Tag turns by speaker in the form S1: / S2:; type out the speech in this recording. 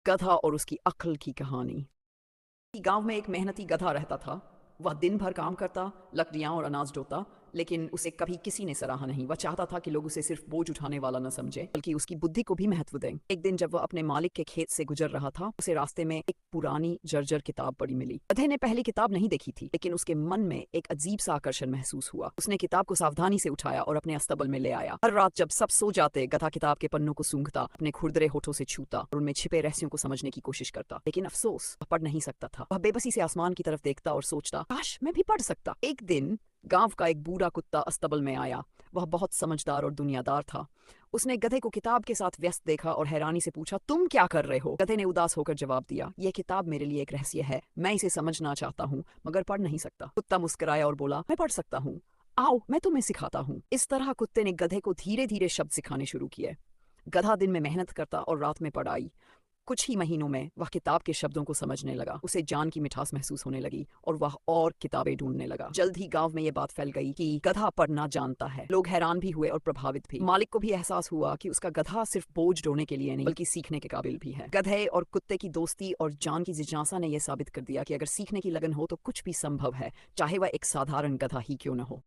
S1: गधा और उसकी अक्ल की कहानी। गांव में एक मेहनती गधा रहता था। वह दिन भर काम करता, लकड़ियां और अनाज ढोता, लेकिन उसे कभी किसी ने सराहा नहीं। वह चाहता था कि लोग उसे सिर्फ बोझ उठाने वाला न समझे, बल्कि उसकी बुद्धि को भी महत्व दें। एक दिन जब वह अपने मालिक के खेत से गुजर रहा था, उसे रास्ते में एक पुरानी जर्जर किताब पड़ी मिली। गधे ने पहली किताब नहीं देखी थी, लेकिन उसके मन में एक अजीब सा आकर्षण महसूस हुआ। उसने किताब को सावधानी से उठाया और अपने अस्तबल में ले आया। हर रात जब सब सो जाते, गधा किताब के पन्नों को सूंघता, अपने खुरदरे होठों से छूता और उनमें छिपे रहस्यों को समझने की कोशिश करता। लेकिन अफसोस, वह पढ़ नहीं सकता था। वह बेबसी से आसमान की तरफ देखता और सोचता, काश मैं भी पढ़ सकता। एक दिन गांव का एक बूढ़ा कुत्ता अस्तबल में आया। वह बहुत समझदार और दुनियादार था। उसने गधे को किताब के साथ व्यस्त देखा और हैरानी से पूछा, तुम क्या कर रहे हो? गधे ने उदास होकर जवाब दिया, यह किताब मेरे लिए एक रहस्य है। मैं इसे समझना चाहता हूँ, मगर पढ़ नहीं सकता। कुत्ता मुस्कुराया और बोला, मैं पढ़ सकता हूँ, आओ मैं तुम्हें सिखाता हूँ। इस तरह कुत्ते ने गधे को धीरे धीरे शब्द सिखाने शुरू किए। गधा दिन में मेहनत करता और रात में पढ़ाई। कुछ ही महीनों में वह किताब के शब्दों को समझने लगा। उसे जान की मिठास महसूस होने लगी और वह और किताबें ढूंढने लगा। जल्द ही गांव में यह बात फैल गई कि गधा पढ़ना जानता है। लोग हैरान भी हुए और प्रभावित भी। मालिक को भी एहसास हुआ कि उसका गधा सिर्फ बोझ ढोने के लिए नहीं, बल्कि सीखने के काबिल भी है। गधे और कुत्ते की दोस्ती और जान की जिज्ञासा ने यह साबित कर दिया कि अगर सीखने की लगन हो तो कुछ भी संभव है, चाहे वह एक साधारण गधा ही क्यों न हो।